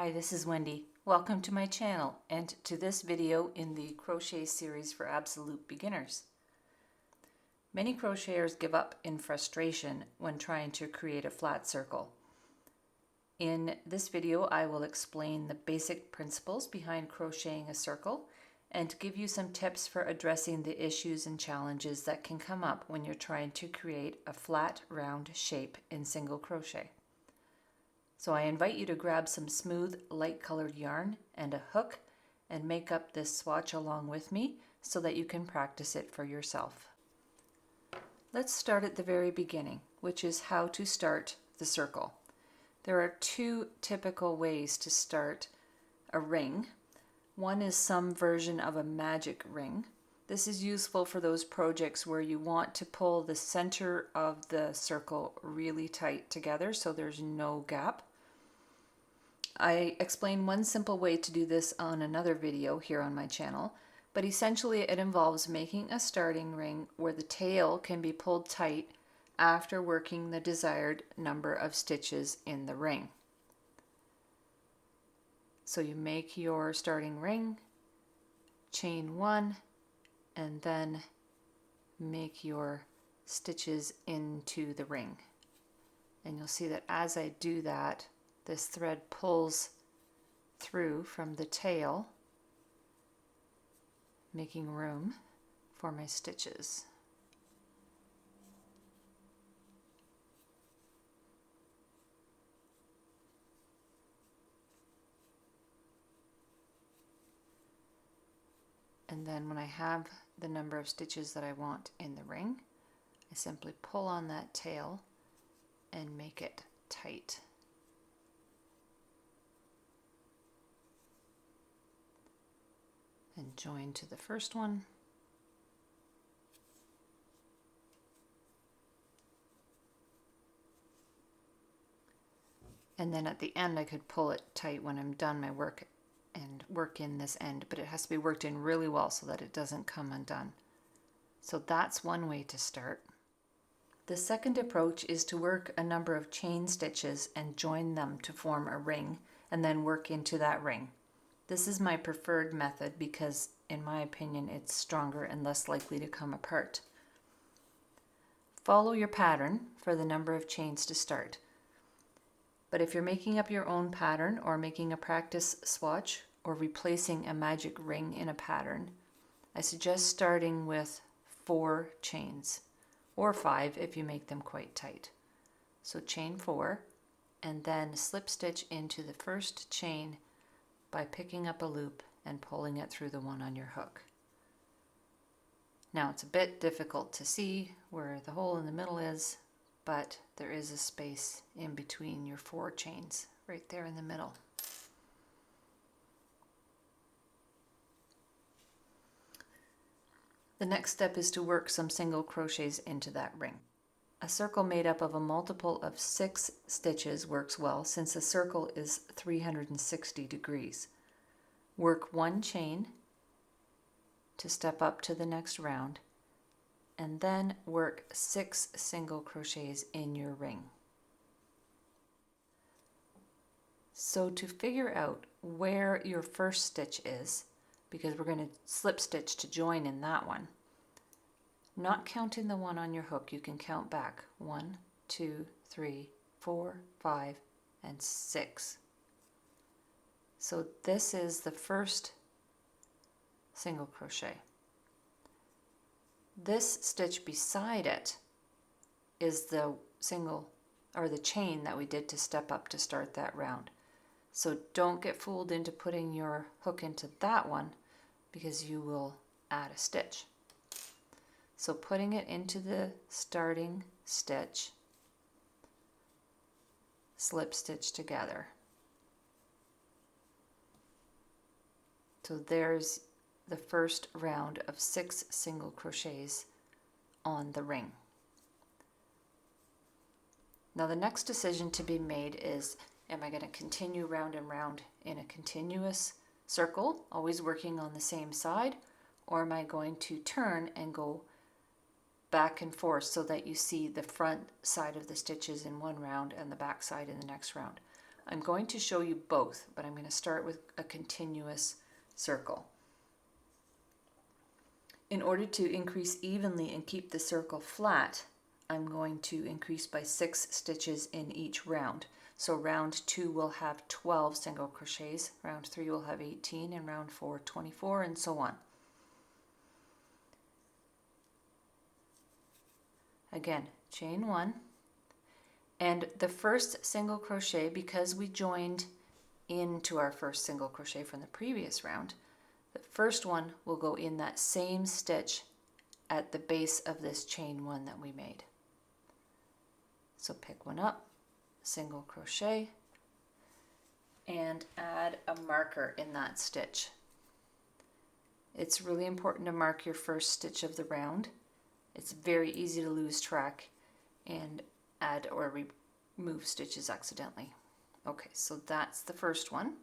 Hi, this is Wendy. Welcome to my channel and to this video in the crochet series for absolute beginners. Many crocheters give up in frustration when trying to create a flat circle. In this video, I will explain the basic principles behind crocheting a circle and give you some tips for addressing the issues and challenges that can come up when you're trying to create a flat, round shape in single crochet. So I invite you to grab some smooth, light-colored yarn and a hook and make up this swatch along with me so that you can practice it for yourself. Let's start at the very beginning, which is how to start the circle. There are two typical ways to start a ring. One is some version of a magic ring. This is useful for those projects where you want to pull the center of the circle really tight together so there's no gap. I explain one simple way to do this on another video here on my channel, but essentially it involves making a starting ring where the tail can be pulled tight after working the desired number of stitches in the ring. So you make your starting ring, chain one, and then make your stitches into the ring. And you'll see that as I do that, this thread pulls through from the tail, making room for my stitches. And then when I have the number of stitches that I want in the ring, I simply pull on that tail and make it tight. And join to the first one. And then at the end I could pull it tight when I'm done my work and work in this end, but it has to be worked in really well so that it doesn't come undone. So that's one way to start. The second approach is to work a number of chain stitches and join them to form a ring and then work into that ring. This is my preferred method because, in my opinion, it's stronger and less likely to come apart. Follow your pattern for the number of chains to start. But if you're making up your own pattern or making a practice swatch or replacing a magic ring in a pattern, I suggest starting with 4 chains, or 5 if you make them quite tight. So chain 4 and then slip stitch into the first chain by picking up a loop and pulling it through the one on your hook. Now it's a bit difficult to see where the hole in the middle is, but there is a space in between your 4 chains, right there in the middle. The next step is to work some single crochets into that ring. A circle made up of a multiple of 6 stitches works well since a circle is 360 degrees. Work 1 chain to step up to the next round, and then work 6 single crochets in your ring. So to figure out where your first stitch is, because we're going to slip stitch to join in that one, not counting the one on your hook, you can count back 1, 2, 3, 4, 5, and 6. So this is the first single crochet. This stitch beside it is the single or the chain that we did to step up to start that round. So don't get fooled into putting your hook into that one because you will add a stitch. So putting it into the starting stitch, slip stitch together. So there's the first round of 6 single crochets on the ring. Now the next decision to be made is, am I going to continue round and round in a continuous circle, always working on the same side, or am I going to turn and go back and forth so that you see the front side of the stitches in one round and the back side in the next round? I'm going to show you both, but I'm going to start with a continuous circle. In order to increase evenly and keep the circle flat, I'm going to increase by 6 stitches in each round. So round 2 will have 12 single crochets, round 3 will have 18, and round 4 24, and so on. Again, chain 1, and the first single crochet, because we joined into our first single crochet from the previous round, the first one will go in that same stitch at the base of this chain 1 that we made. So pick one up, single crochet, and add a marker in that stitch. It's really important to mark your first stitch of the round. It's very easy to lose track and add or remove stitches accidentally. Okay, so that's the first one.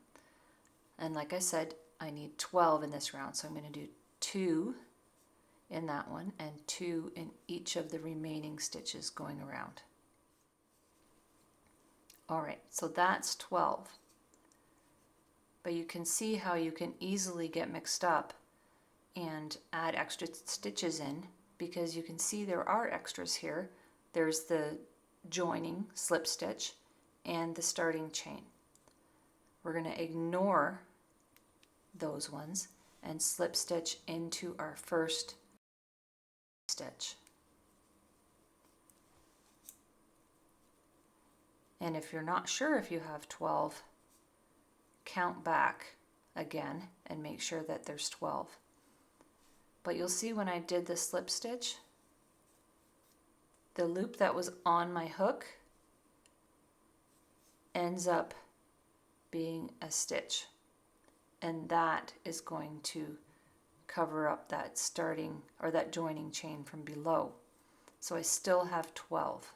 And like I said, I need 12 in this round, so I'm going to do 2 in that one and 2 in each of the remaining stitches going around. Alright, so that's 12. But you can see how you can easily get mixed up and add extra stitches in, because you can see there are extras here. There's the joining slip stitch and the starting chain. We're going to ignore those ones and slip stitch into our first stitch. And if you're not sure if you have 12, count back again and make sure that there's 12. But you'll see when I did the slip stitch, the loop that was on my hook ends up being a stitch, and that is going to cover up that starting or that joining chain from below. So I still have 12.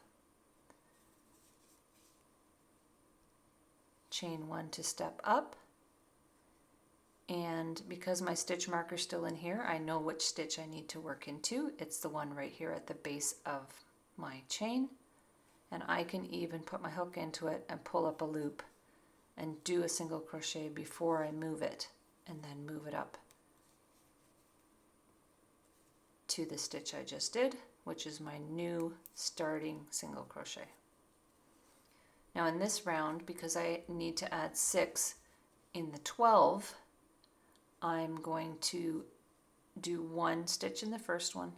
Chain 1 to step up, and because my stitch marker is still in here, I know which stitch I need to work into. It's the one right here at the base of my chain, and I can even put my hook into it and pull up a loop and do a single crochet before I move it, and then move it up to the stitch I just did, which is my new starting single crochet. Now in this round, because I need to add 6 in the 12, I'm going to do 1 stitch in the first one,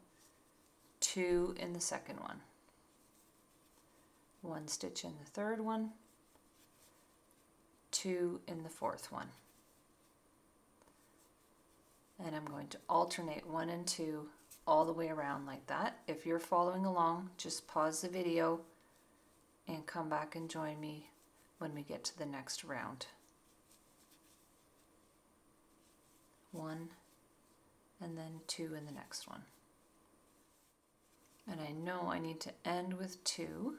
2 in the second one, 1 stitch in the third one, 2 in the fourth one. And I'm going to alternate 1 and 2 all the way around like that. If you're following along, just pause the video and come back and join me when we get to the next round. 1 and then 2 in the next one. And I know I need to end with 2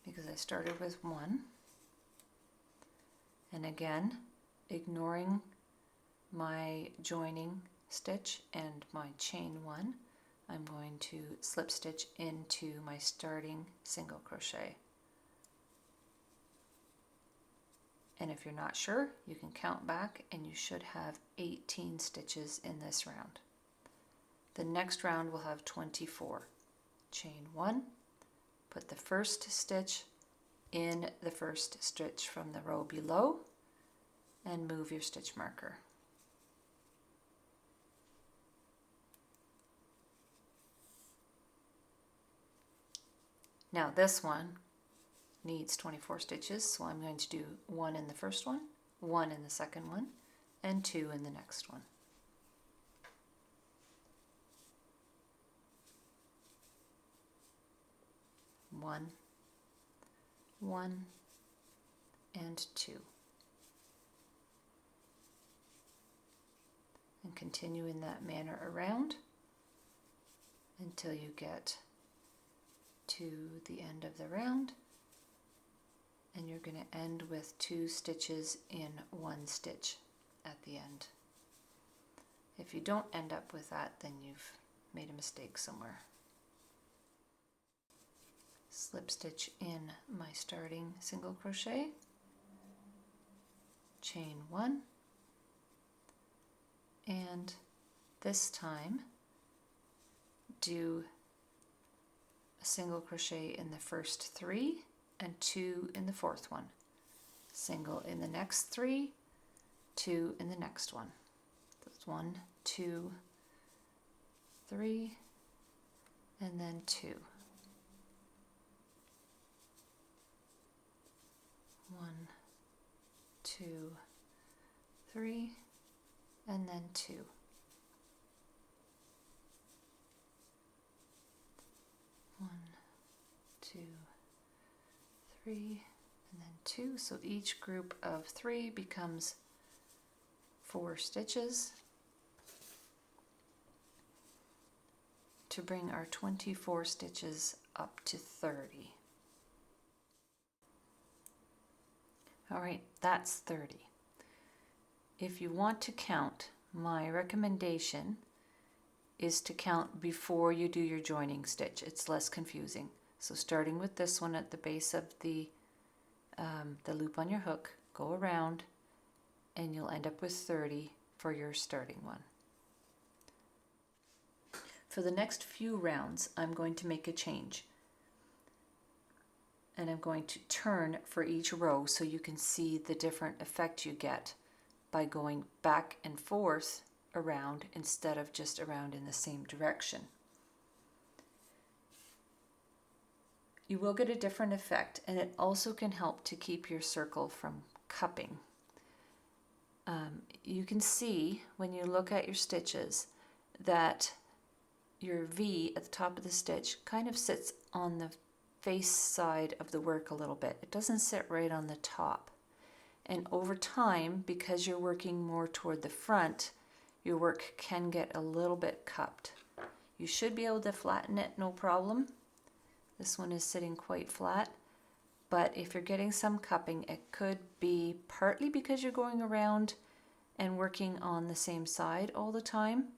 because I started with 1. And again, ignoring my joining stitch and my chain 1, I'm going to slip stitch into my starting single crochet. And if you're not sure, you can count back and you should have 18 stitches in this round. The next round will have 24. Chain 1, put the first stitch in the first stitch from the row below and move your stitch marker. Now this one needs 24 stitches, so I'm going to do 1 in the first one, 1 in the second one, and 2 in the next one. One, 1, and 2. And continue in that manner around until you get to the end of the round, and you're going to end with 2 stitches in 1 stitch at the end. If you don't end up with that, then you've made a mistake somewhere. slip stitch in my starting single crochet, chain 1, and this time do a single crochet in the first 3 and 2 in the fourth one, single in the next 3, 2 in the next one. That's 1, 2, 3, and then 2. 1, 2, 3, and then 2. 1, 2, 3, and then 2. So each group of 3 becomes 4 stitches to bring our 24 stitches up to 30. All right, that's 30. If you want to count, my recommendation is to count before you do your joining stitch. It's less confusing. So starting with this one at the base of the loop on your hook, go around and you'll end up with 30 for your starting one. For the next few rounds, I'm going to make a change. And I'm going to turn for each row so you can see the different effect you get by going back and forth around instead of just around in the same direction. You will get a different effect, and it also can help to keep your circle from cupping. You can see when you look at your stitches that your V at the top of the stitch kind of sits on the face side of the work a little bit. It doesn't sit right on the top. And over time, because you're working more toward the front, your work can get a little bit cupped. You should be able to flatten it, no problem. This one is sitting quite flat, but if you're getting some cupping, it could be partly because you're going around and working on the same side all the time,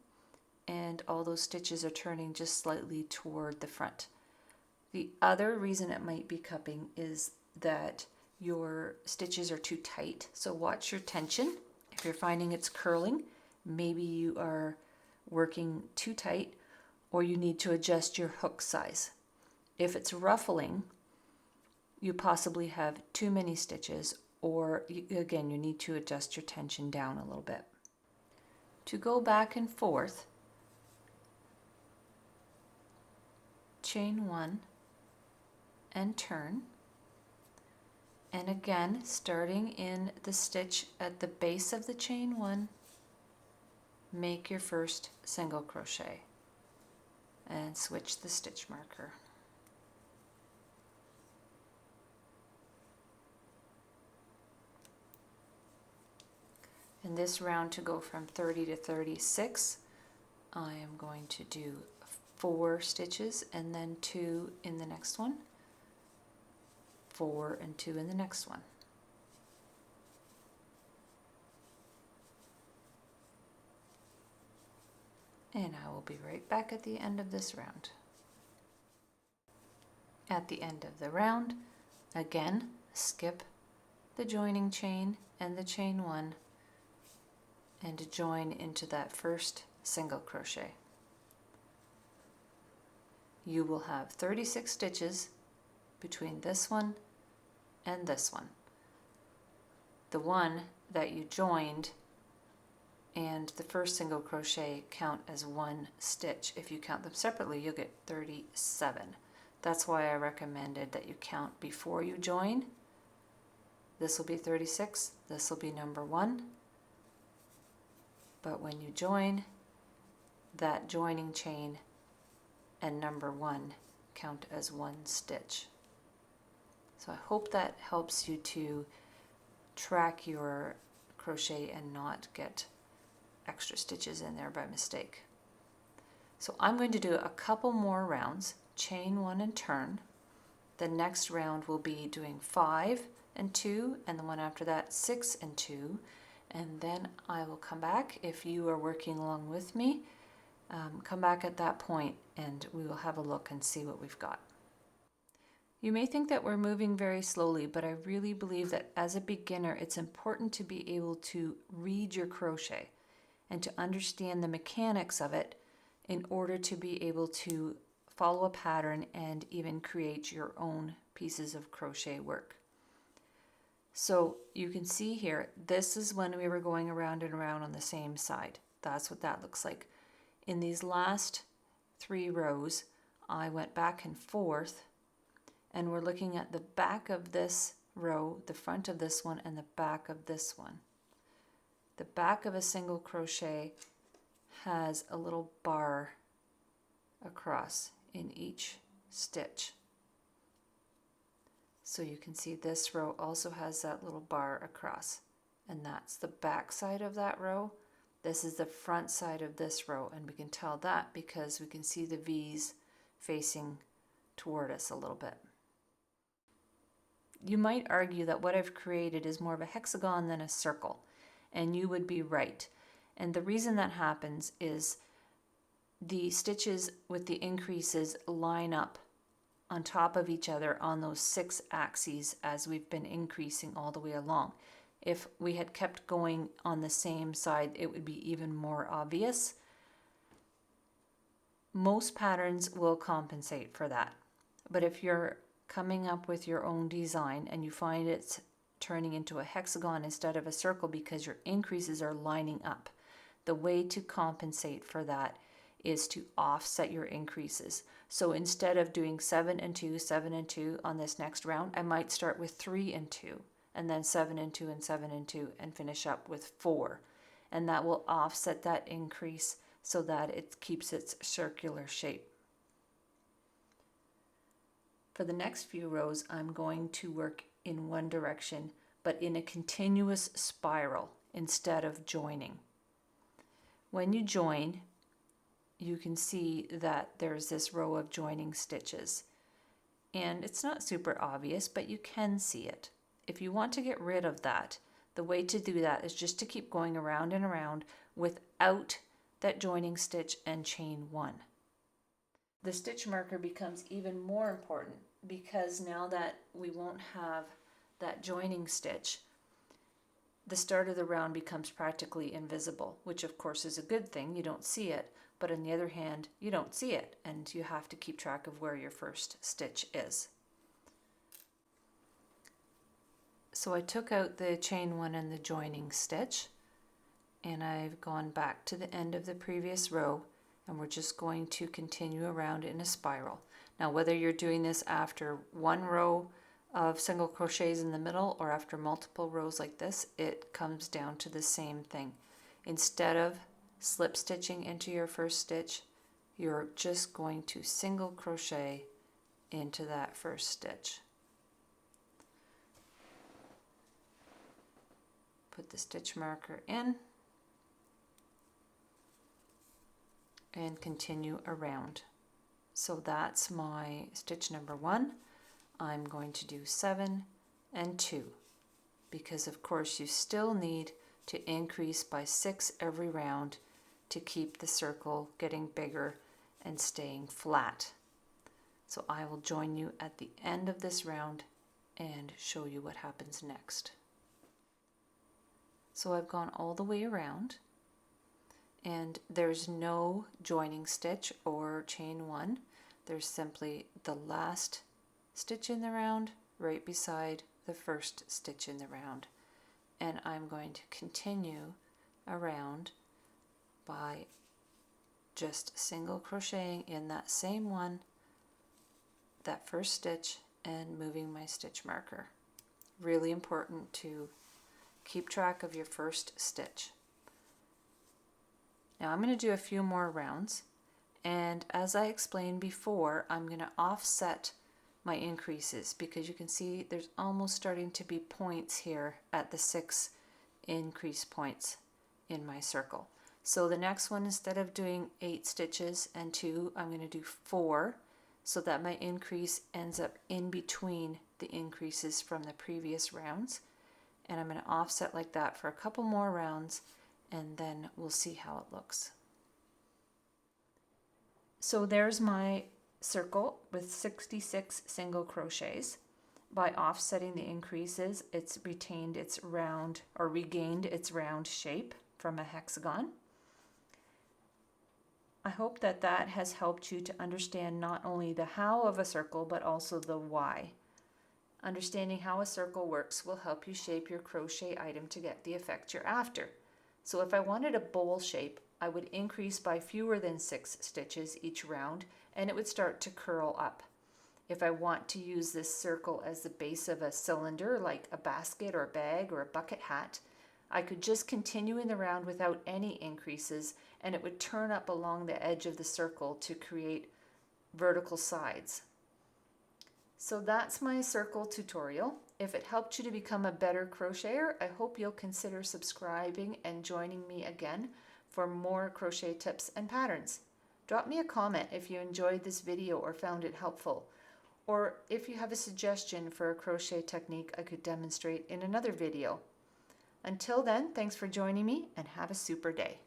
and all those stitches are turning just slightly toward the front. The other reason it might be cupping is that your stitches are too tight, so watch your tension. If you're finding it's curling, maybe you are working too tight, or you need to adjust your hook size. If it's ruffling, you possibly have too many stitches, or again, you need to adjust your tension down a little bit. To go back and forth, chain 1 and turn, and again, starting in the stitch at the base of the chain 1, make your first single crochet and switch the stitch marker. In this round, to go from 30 to 36, I am going to do 4 stitches and then 2 in the next one, 4 and 2 in the next one. And I will be right back at the end of this round. At the end of the round, again, skip the joining chain and the chain 1 and join into that first single crochet. You will have 36 stitches between this one and this one. The one that you joined and the first single crochet count as one stitch. If you count them separately, you'll get 37. That's why I recommended that you count before you join. This will be 36, this will be number 1. But when you join, that joining chain and number 1 count as one stitch. So I hope that helps you to track your crochet and not get extra stitches in there by mistake. So I'm going to do a couple more rounds, chain 1 and turn. The next round will be doing 5 and 2, and the one after that 6 and 2, and then I will come back. If you are working along with me, come back at that point and we will have a look and see what we've got. You may think that we're moving very slowly, but I really believe that as a beginner, it's important to be able to read your crochet and to understand the mechanics of it in order to be able to follow a pattern and even create your own pieces of crochet work. So you can see here, this is when we were going around and around on the same side. That's what that looks like. In these last 3 rows, I went back and forth, and we're looking at the back of this row, the front of this one, and the back of this one. The back of a single crochet has a little bar across in each stitch. So you can see this row also has that little bar across, and that's the back side of that row. This is the front side of this row, and we can tell that because we can see the V's facing toward us a little bit. You might argue that what I've created is more of a hexagon than a circle, and you would be right. And the reason that happens is the stitches with the increases line up on top of each other on those 6 axes as we've been increasing all the way along. If we had kept going on the same side, it would be even more obvious. Most patterns will compensate for that. But if you're coming up with your own design and you find it's turning into a hexagon instead of a circle because your increases are lining up, the way to compensate for that is to offset your increases. So instead of doing 7 and 2, 7 and 2 on this next round, I might start with 3 and 2, and then 7 and 2 and 7 and 2, and finish up with 4. And that will offset that increase so that it keeps its circular shape. For the next few rows, I'm going to work in one direction, but in a continuous spiral instead of joining. When you join, you can see that there's this row of joining stitches. And it's not super obvious, but you can see it. If you want to get rid of that, the way to do that is just to keep going around and around without that joining stitch and chain 1. The stitch marker becomes even more important because now that we won't have that joining stitch, the start of the round becomes practically invisible, which of course is a good thing. You don't see it, but on the other hand, you don't see it, and you have to keep track of where your first stitch is. So I took out the chain 1 and the joining stitch, and I've gone back to the end of the previous row, and we're just going to continue around in a spiral. Now, whether you're doing this after 1 row of single crochets in the middle or after multiple rows like this, it comes down to the same thing. Instead of slip stitching into your first stitch, you're just going to single crochet into that first stitch. Put the stitch marker in and continue around. So that's my stitch number 1. I'm going to do 7 and 2 because of course you still need to increase by 6 every round to keep the circle getting bigger and staying flat. So I will join you at the end of this round and show you what happens next. So I've gone all the way around, and there's no joining stitch or chain 1. There's simply the last stitch in the round right beside the first stitch in the round. And I'm going to continue around by just single crocheting in that same one, that first stitch, and moving my stitch marker. Really important to keep track of your first stitch. Now I'm going to do a few more rounds, and as I explained before, I'm going to offset my increases because you can see there's almost starting to be points here at the 6 increase points in my circle. So the next one, instead of doing 8 stitches and 2, I'm going to do 4 so that my increase ends up in between the increases from the previous rounds. And I'm going to offset like that for a couple more rounds, and then we'll see how it looks. So there's my circle with 66 single crochets. By offsetting the increases, it's retained its round or regained its round shape from a hexagon. I hope that that has helped you to understand not only the how of a circle, but also the why. Understanding how a circle works will help you shape your crochet item to get the effect you're after. So if I wanted a bowl shape, I would increase by fewer than 6 stitches each round, and it would start to curl up. If I want to use this circle as the base of a cylinder, like a basket or a bag or a bucket hat, I could just continue in the round without any increases, and it would turn up along the edge of the circle to create vertical sides. So that's my circle tutorial. If it helped you to become a better crocheter, I hope you'll consider subscribing and joining me again for more crochet tips and patterns. Drop me a comment if you enjoyed this video or found it helpful, or if you have a suggestion for a crochet technique I could demonstrate in another video. Until then, thanks for joining me and have a super day.